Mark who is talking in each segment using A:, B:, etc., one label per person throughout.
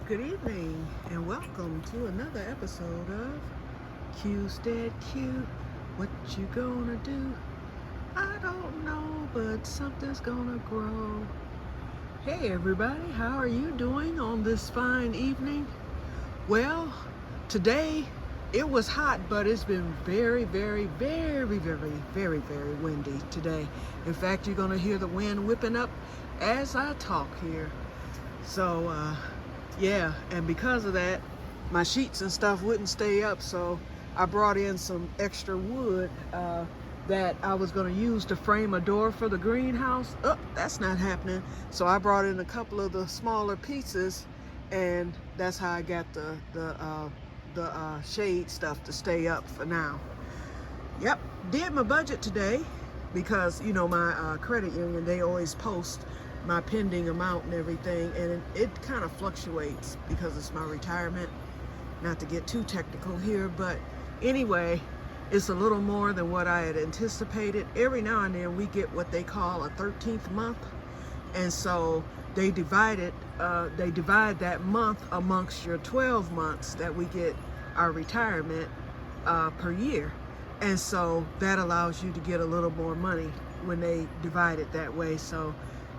A: Good evening and welcome to another episode of Que-stead-Que. What you gonna do? I don't know, but something's gonna grow. Hey everybody, how are you doing on this fine evening? Well, today it was hot, but it's been very windy today. In fact, you're gonna hear the wind whipping up as I talk here. So, yeah, and because of that, my sheets and stuff wouldn't stay up, so I brought in some extra wood that I was going to use to frame a door for the greenhouse. Oh, that's not happening. So I brought in a couple of the smaller pieces, and that's how I got the shade stuff to stay up for now. Yep, did my budget today because, you know, my credit union, they always post my pending amount and everything, and it kind of fluctuates because it's my retirement. Not to get too technical here, but anyway, it's a little more than what I had anticipated. Every now and then we get what they call a 13th month, and so they divide that month amongst your 12 months that we get our retirement per year, and so that allows you to get a little more money when they divide it that way. So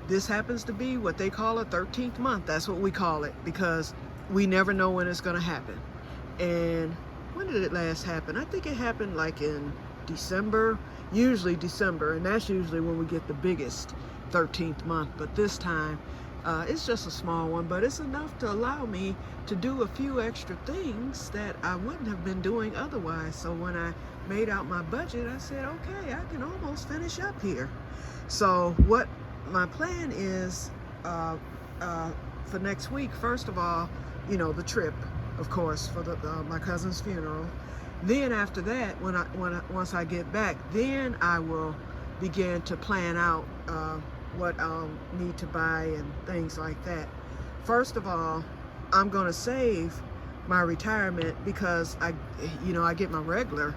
A: this happens to be what they call a 13th month. That's what we call it because we never know when it's going to happen. And when did it last happen? I think it happened like in December, usually December, and that's usually when we get the biggest 13th month. But this time, it's just a small one, but it's enough to allow me to do a few extra things that I wouldn't have been doing otherwise. So when I made out my budget, I said, okay, I can almost finish up here. So what my plan is for next week, first of all, you know, the trip, of course, for my cousin's funeral. Then after that, once I get back, then I will begin to plan out what I'll need to buy and things like that. First of all, I'm going to save my retirement because I get my regular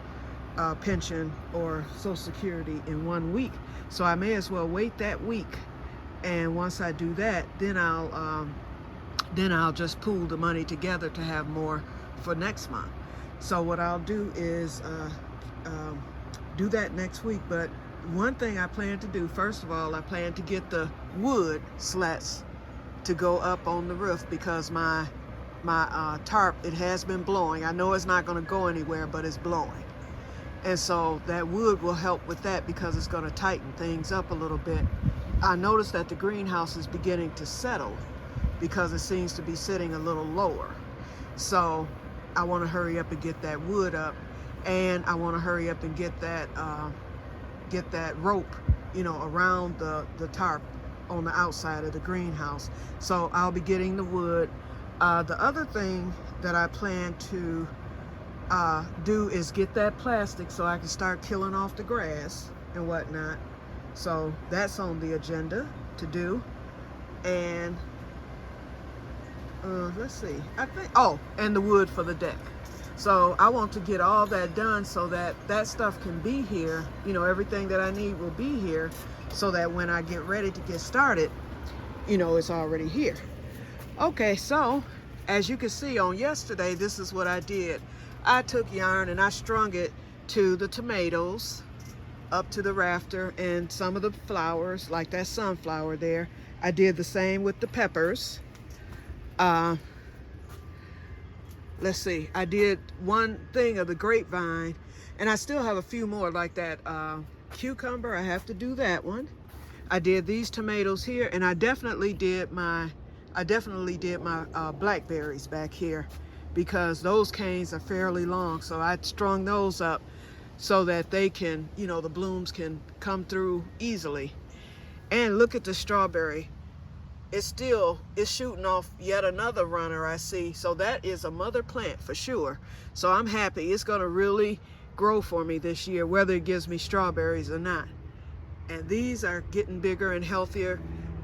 A: pension or Social Security in 1 week, so I may as well wait that week. And once I do that, then I'll just pool the money together to have more for next month. So what I'll do is do that next week. But one thing I plan to do, first of all, I plan to get the wood slats to go up on the roof because my tarp, it has been blowing. I know it's not going to go anywhere, but it's blowing. And so that wood will help with that because it's going to tighten things up a little bit. I noticed that the greenhouse is beginning to settle because it seems to be sitting a little lower. So I want to hurry up and get that wood up, and I want to hurry up and get that rope, you know, around the tarp on the outside of the greenhouse. So I'll be getting the wood. The other thing that I plan to do is get that plastic so I can start killing off the grass and whatnot. So that's on the agenda to do. And let's see, I think, and the wood for the deck. So I want to get all that done so that that stuff can be here. You know, everything that I need will be here so that when I get ready to get started, you know, it's already here. Okay, so as you can see on yesterday, this is what I did. I took yarn and I strung it to the tomatoes up to the rafter and some of the flowers, like that sunflower there. I did the same with the peppers. Let's see, I did one thing of the grapevine, and I still have a few more like that cucumber. I have to do that one. I did these tomatoes here, and I definitely did my blackberries back here because those canes are fairly long, so I strung those up so that they can, you know, the blooms can come through easily. And look at the strawberry. It's shooting off yet another runner I see. So that is a mother plant for sure. So I'm happy. It's going to really grow for me this year, whether it gives me strawberries or not. And these are getting bigger and healthier.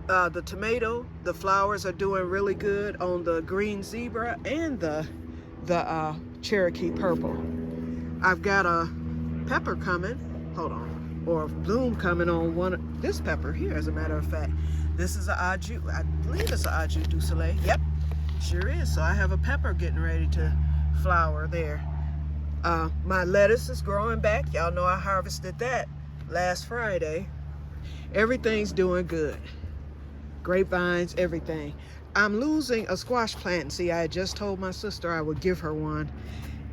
A: The tomato, the flowers are doing really good on the green zebra and the Cherokee purple. I've got a pepper coming. Hold on. Or a bloom coming on this pepper here, as a matter of fact. This is an Aju, I believe it's an Aju du Soleil. Yep. Sure is. So I have a pepper getting ready to flower there. My lettuce is growing back. Y'all know I harvested that last Friday. Everything's doing good. Grapevines, everything. I'm losing a squash plant. See, I had just told my sister I would give her one.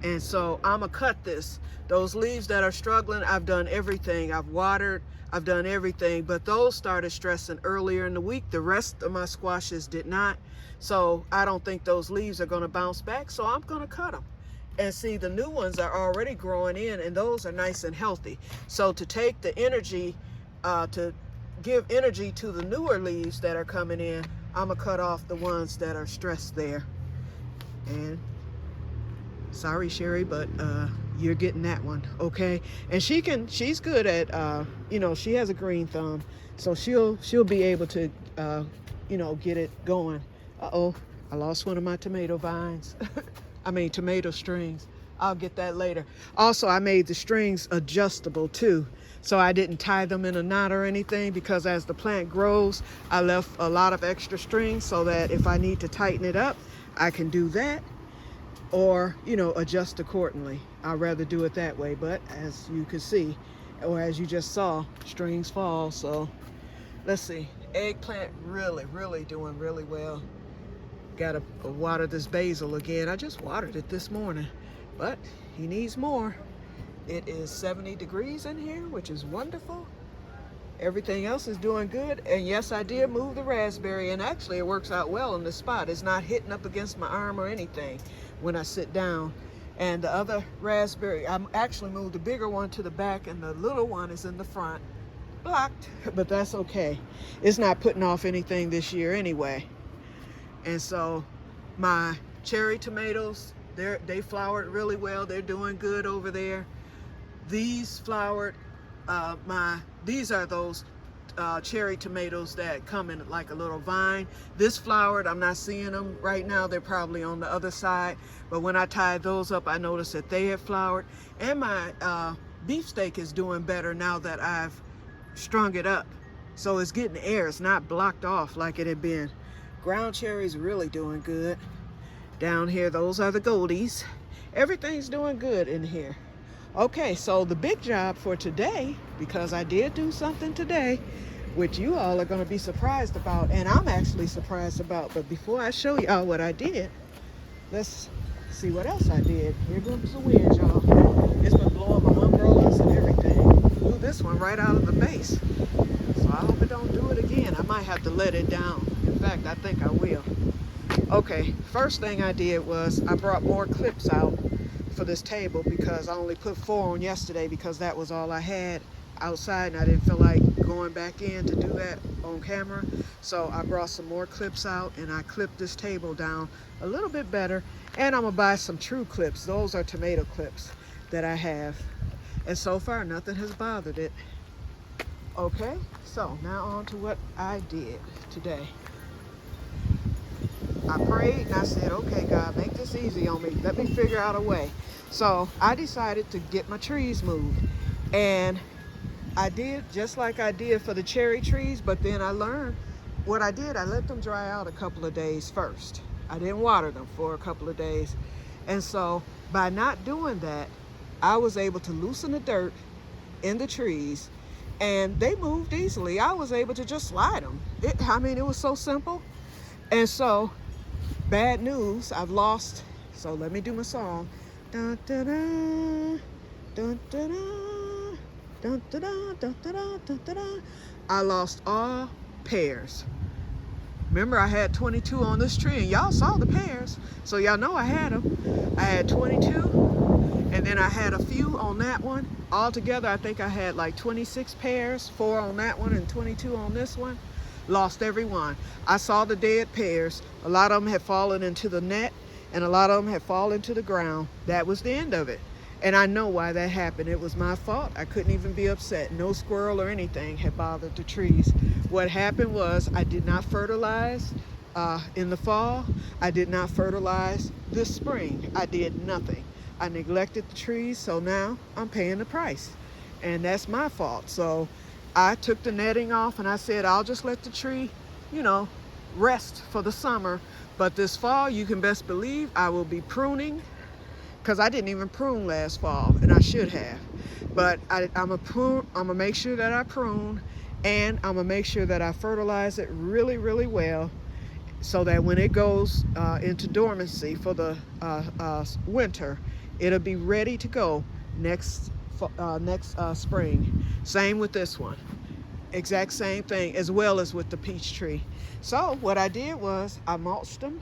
A: And so I'm gonna cut this. Those leaves that are struggling, I've done everything. I've watered, I've done everything, but those started stressing earlier in the week. The rest of my squashes did not. So I don't think those leaves are gonna bounce back, so I'm gonna cut them. And see, the new ones are already growing in, and those are nice and healthy. So to take the energy, to give energy to the newer leaves that are coming in, I'm gonna cut off the ones that are stressed there. And sorry, Sherry, but you're getting that one, okay? And she's good at, you know, she has a green thumb, so she'll be able to, you know, get it going. Uh-oh, I lost one of my tomato vines. I mean, tomato strings. I'll get that later. Also, I made the strings adjustable too, so I didn't tie them in a knot or anything, because as the plant grows, I left a lot of extra strings so that if I need to tighten it up, I can do that, or, you know, adjust accordingly. I'd rather do it that way, but as you can see, or as you just saw, strings fall. So let's see, eggplant really doing really well. Gotta water this basil again. I just watered it this morning, but he needs more. It is 70 degrees in here, which is wonderful. Everything else is doing good. And yes, I did move the raspberry, and actually it works out well in this spot. It's not hitting up against my arm or anything when I sit down. And the other raspberry, I actually moved the bigger one to the back, and the little one is in the front, blocked, but that's okay. It's not putting off anything this year anyway. And so my cherry tomatoes, they flowered really well. They're doing good over there. These flowered, these are those cherry tomatoes that come in like a little vine. This flowered, I'm not seeing them right now. They're probably on the other side. But when I tied those up, I noticed that they had flowered. And my beefsteak is doing better now that I've strung it up. So it's getting air. It's not blocked off like it had been. Ground cherries really doing good. Down here, those are the goldies. Everything's doing good in here. Okay, so the big job for today, because I did do something today, which you all are gonna be surprised about, and I'm actually surprised about, but before I show y'all what I did, let's see what else I did. Here comes the wind, y'all. It's been blowing my umbrellas and everything. Blew this one right out of the base. So I hope it don't do it again. I might have to let it down. In fact, I think I will. Okay, first thing I did was I brought more clips out for this table, because I only put 4 on yesterday because that was all I had outside, and I didn't feel like going back in to do that on camera. So I brought some more clips out, and I clipped this table down a little bit better. And I'm gonna buy some true clips. Those are tomato clips that I have, and so far nothing has bothered it. Okay, so now on to what I did today. I prayed and I said, okay, God, make this easy on me. Let me figure out a way. So I decided to get my trees moved. And I did just like I did for the cherry trees, but then I learned what I did. I let them dry out a couple of days first. I didn't water them for a couple of days. And so by not doing that, I was able to loosen the dirt in the trees, and they moved easily. I was able to just slide them. I mean, it was so simple. And so, bad news, I've lost. So let me do my song. Dun, dun, dun, dun, dun, dun, dun, dun, dun, dun, dun, dun, dun. I lost all pears. Remember, I had 22 on this tree, and y'all saw the pears, so y'all know I had them. I had 22, and then I had a few on that one. Altogether, I think I had like 26 pears, 4 on that one and 22 on this one. Lost every one. I saw the dead pears. A lot of them had fallen into the net, and a lot of them had fallen to the ground. That was the end of it. And I know why that happened. It was my fault. I couldn't even be upset. No squirrel or anything had bothered the trees. What happened was I did not fertilize in the fall. I did not fertilize this spring. I did nothing. I neglected the trees, so now I'm paying the price. And that's my fault. So I took the netting off, and I said, I'll just let the tree, you know, rest for the summer. But this fall, you can best believe I will be pruning, because I didn't even prune last fall, and I should have. But I'm gonna make sure that I prune, and I'm gonna make sure that I fertilize it really, really well, so that when it goes into dormancy for the winter, it'll be ready to go next spring. Same with this one. Exact same thing, as well as with the peach tree. So what I did was I mulched them.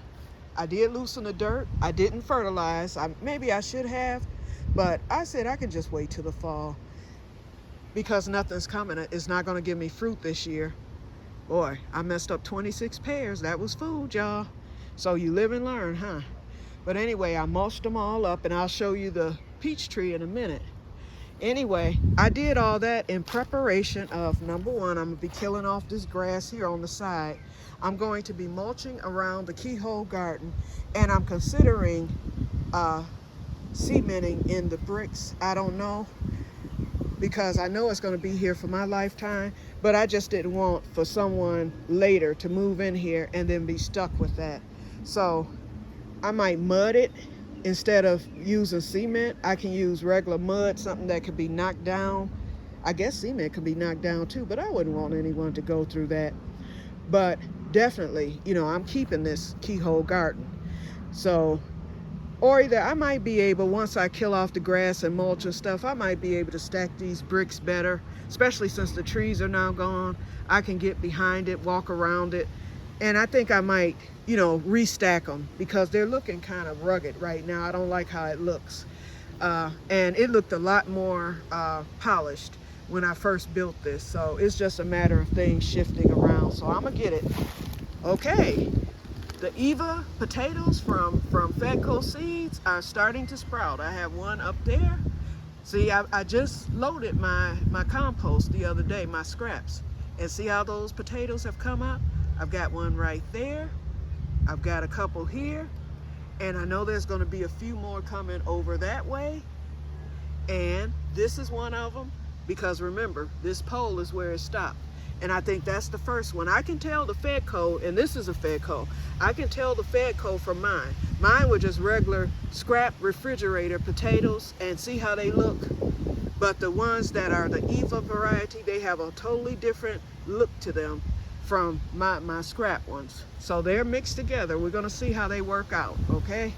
A: I did loosen the dirt. I didn't fertilize. Maybe I should have, but I said I can just wait till the fall, because nothing's coming. It's not going to give me fruit this year. Boy, I messed up 26 pears. That was food, y'all. So you live and learn, huh? But anyway, I mulched them all up, and I'll show you the peach tree in a minute. Anyway, I did all that in preparation of, number one, I'm going to be killing off this grass here on the side. I'm going to be mulching around the keyhole garden, and I'm considering cementing in the bricks. I don't know, because I know it's going to be here for my lifetime, but I just didn't want for someone later to move in here and then be stuck with that. So I might mud it. Instead of using cement, I can use regular mud, something that could be knocked down. I guess cement could be knocked down too, but I wouldn't want anyone to go through that. But definitely, you know, I'm keeping this keyhole garden. So, or either I might be able, once I kill off the grass and mulch and stuff, I might be able to stack these bricks better, especially since the trees are now gone. I can get behind it, walk around it. And I think I might, you know, restack them, because they're looking kind of rugged right now. I don't like how it looks. And it looked a lot more polished when I first built this. So it's just a matter of things shifting around. So I'm gonna get it. Okay, the Eva potatoes from Que-stead-Que seeds are starting to sprout. I have one up there. See, I just loaded my compost the other day, my scraps. And see how those potatoes have come up? I've got one right there. I've got a couple here. And I know there's going to be a few more coming over that way. And this is one of them, because remember, this pole is where it stopped. And I think that's the first one. I can tell the Que-stead-Que, and this is a Que-stead-Que. I can tell the Que-stead-Que from mine. Mine were just regular scrap refrigerator potatoes, and see how they look. But the ones that are the Eva variety, they have a totally different look to them from my scrap ones. So they're mixed together. We're gonna see how they work out, okay?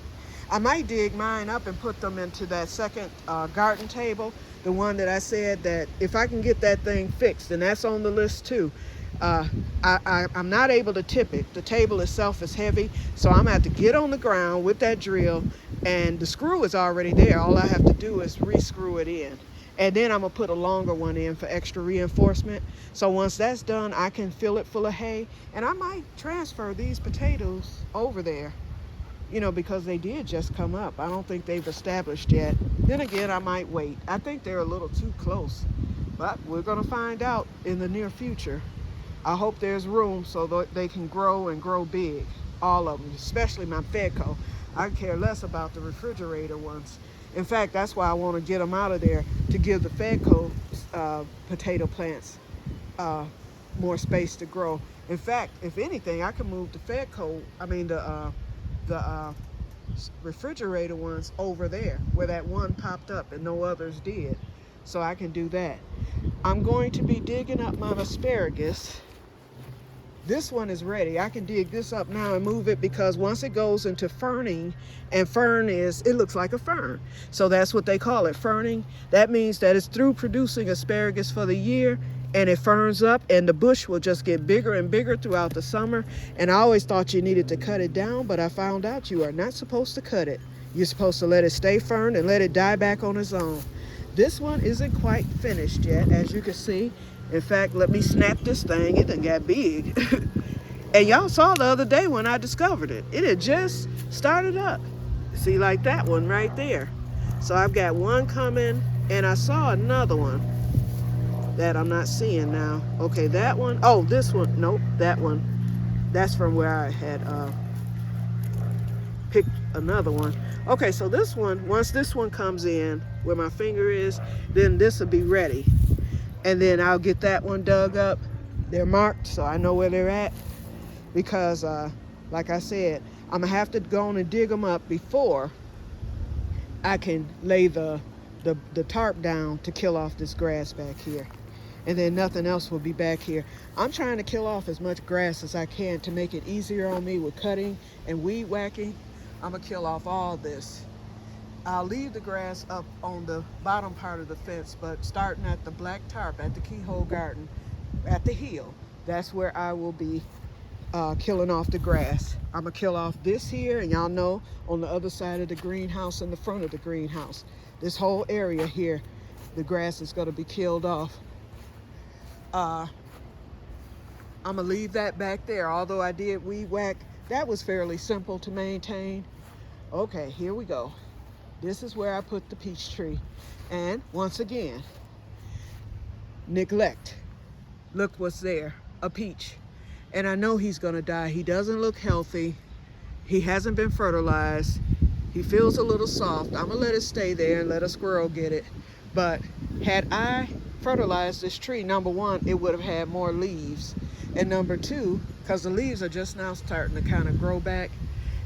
A: I might dig mine up and put them into that second garden table, the one that I said that if I can get that thing fixed, and that's on the list too. I'm not able to tip it. The table itself is heavy, so I'm gonna have to get on the ground with that drill, and the screw is already there. All I have to do is re-screw it in. And then I'm gonna put a longer one in for extra reinforcement. So once that's done, I can fill it full of hay, and I might transfer these potatoes over there, you know, because they did just come up. I don't think they've established yet. Then again, I might wait. I think they're a little too close, but we're gonna find out in the near future. I hope there's room so that they can grow and grow big, all of them, especially my Que-stead-Que. I care less about the refrigerator ones. In fact, that's why I want to get them out of there, to give the Que-stead-Que potato plants more space to grow. In fact, if anything, I can move the Que-stead-Que, the refrigerator ones over there, where that one popped up and no others did. So I can do that. I'm going to be digging up my asparagus. This one is ready. I can dig this up now and move it, because once it goes into ferning, and fern is, it looks like a fern. So that's what they call it, ferning. That means that it's through producing asparagus for the year, and it ferns up, and the bush will just get bigger and bigger throughout the summer. And I always thought you needed to cut it down, but I found out you are not supposed to cut it. You're supposed to let it stay fern and let it die back on its own. This one isn't quite finished yet, as you can see. In fact, let me snap this thing. It done got big. And y'all saw the other day when I discovered it. It had just started up. See, like that one right there. So I've got one coming, and I saw another one that I'm not seeing now. Okay, that one. Oh, this one. Nope, that one. That's from where I had picked another one. Okay, so this one, once this one comes in where my finger is, then this will be ready. And then I'll get that one dug up. They're marked, so I know where they're at. because like I said, I'm gonna have to go on and dig them up before I can lay the tarp down to kill off this grass back here. And then nothing else will be back here. I'm trying to kill off as much grass as I can to make it easier on me with cutting and weed whacking. I'm gonna kill off all this. I'll leave the grass up on the bottom part of the fence, but starting at the black tarp at the keyhole garden at the hill, that's where I will be killing off the grass. I'm gonna kill off this here, and y'all know on the other side of the greenhouse and the front of the greenhouse, this whole area here, the grass is gonna be killed off. I'm gonna leave that back there. Although I did weed whack, that was fairly simple to maintain. Okay, here we go. This is where I put the peach tree. And once again, neglect. Look what's there, a peach. And I know he's gonna die. He doesn't look healthy. He hasn't been fertilized. He feels a little soft. I'm gonna let it stay there and let a squirrel get it. But had I fertilized this tree, number one, it would have had more leaves. And number two, because the leaves are just now starting to kind of grow back.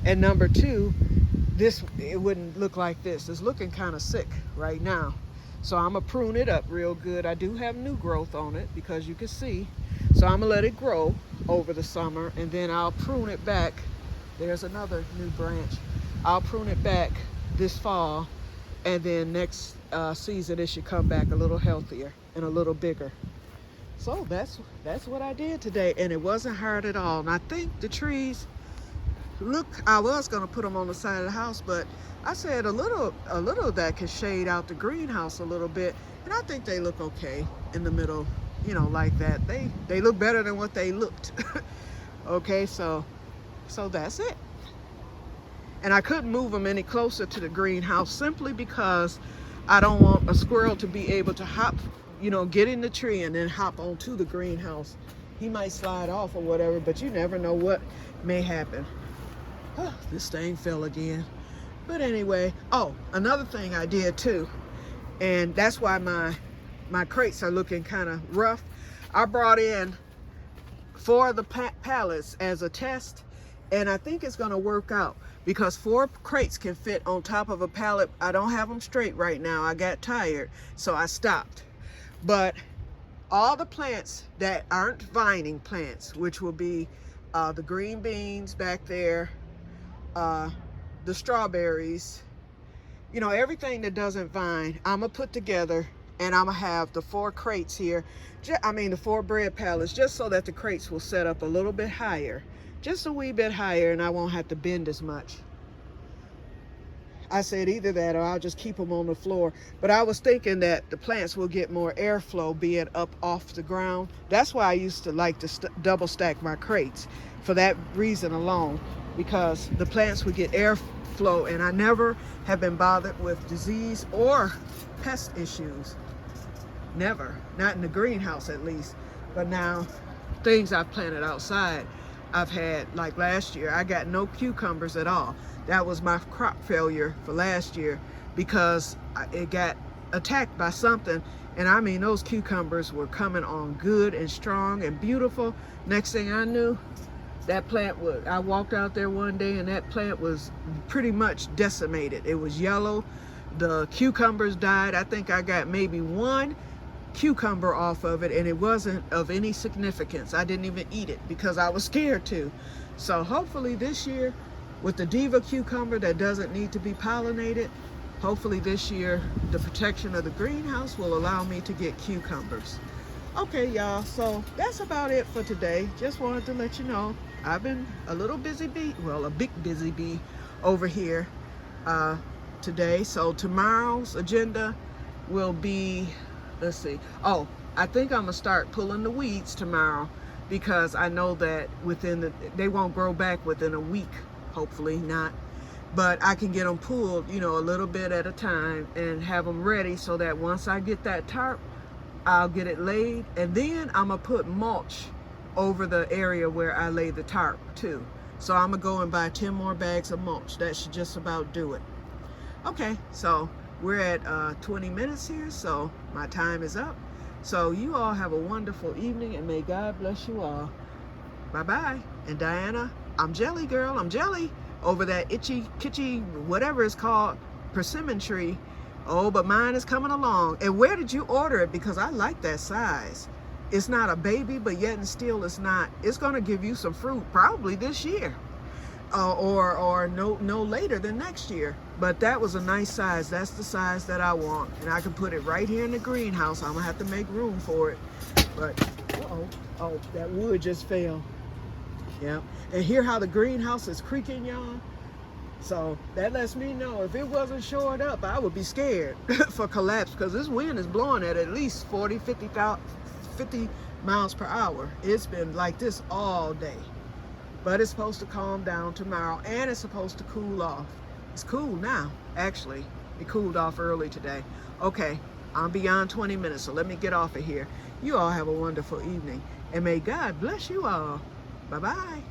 A: And number two, it wouldn't look like this. It's looking kind of sick right now. So I'm gonna prune it up real good. I do have new growth on it, because you can see. So I'm gonna let it grow over the summer, and then I'll prune it back. There's another new branch. I'll prune it back this fall, and then next season it should come back a little healthier and a little bigger. So that's what I did today, and it wasn't hard at all. And I think the trees, look, I was gonna put them on the side of the house, but I said a little that could shade out the greenhouse a little bit, and I think they look okay in the middle, you know, like that. They look better than what they looked. Okay, so that's it. And I couldn't move them any closer to the greenhouse simply because I don't want a squirrel to be able to hop, you know, get in the tree and then hop onto the greenhouse. He might slide off or whatever, but you never know what may happen. Oh, this thing fell again. But anyway, oh, another thing I did too, and that's why my crates are looking kind of rough. I brought in 4 of the pallets as a test, and I think it's gonna work out because 4 crates can fit on top of a pallet. I don't have them straight right now. I got tired, so I stopped. But all the plants that aren't vining plants, which will be the green beans back there, the strawberries, you know, everything that doesn't vine, I'm gonna put together, and I'm gonna have the 4 crates here, the 4 bread pallets, just so that the crates will set up a little bit higher, just a wee bit higher, and I won't have to bend as much. I said either that or I'll just keep them on the floor. But I was thinking that the plants will get more airflow being up off the ground. That's why I used to like to double stack my crates, for that reason alone, because the plants would get airflow, and I never have been bothered with disease or pest issues. Never, not in the greenhouse at least. But now, things I've planted outside, I've had, like last year, I got no cucumbers at all. That was my crop failure for last year, because it got attacked by something, and I mean, those cucumbers were coming on good and strong and beautiful. Next thing I knew, that plant I walked out there one day and that plant was pretty much decimated. It was yellow. The cucumbers died. I think I got maybe 1 cucumber off of it, and it wasn't of any significance. I didn't even eat it because I was scared to. So hopefully this year, with the Diva cucumber that doesn't need to be pollinated, hopefully this year the protection of the greenhouse will allow me to get cucumbers. Okay, y'all, so that's about it for today. Just wanted to let you know I've been a little busy bee, well, a big busy bee over here today. So tomorrow's agenda will be, let's see, oh, I think I'm gonna start pulling the weeds tomorrow, because I know that they won't grow back within a week. Hopefully not, but I can get them pulled, you know, a little bit at a time, and have them ready so that once I get that tarp, I'll get it laid, and then I'm gonna put mulch over the area where I lay the tarp too. So I'm gonna go and buy 10 more bags of mulch. That should just about do it. Okay, so we're at 20 minutes here, so my time is up. So you all have a wonderful evening, and may God bless you all. Bye-bye. And Diana, I'm jelly, girl. I'm jelly over that itchy, kitchy, whatever it's called, persimmon tree. Oh, but mine is coming along. And where did you order it? Because I like that size. It's not a baby, but yet and still it's not. It's going to give you some fruit probably this year. Or no later than next year. But that was a nice size. That's the size that I want. And I can put it right here in the greenhouse. I'm going to have to make room for it. But, oh, that wood just fell. Yeah. And hear how the greenhouse is creaking, y'all? So that lets me know if it wasn't shored up, I would be scared for collapse, because this wind is blowing at least 40, 50 miles per hour. It's been like this all day. But it's supposed to calm down tomorrow, and it's supposed to cool off. It's cool now, actually. It cooled off early today. Okay, I'm beyond 20 minutes, so let me get off of here. You all have a wonderful evening, and may God bless you all. Bye-bye.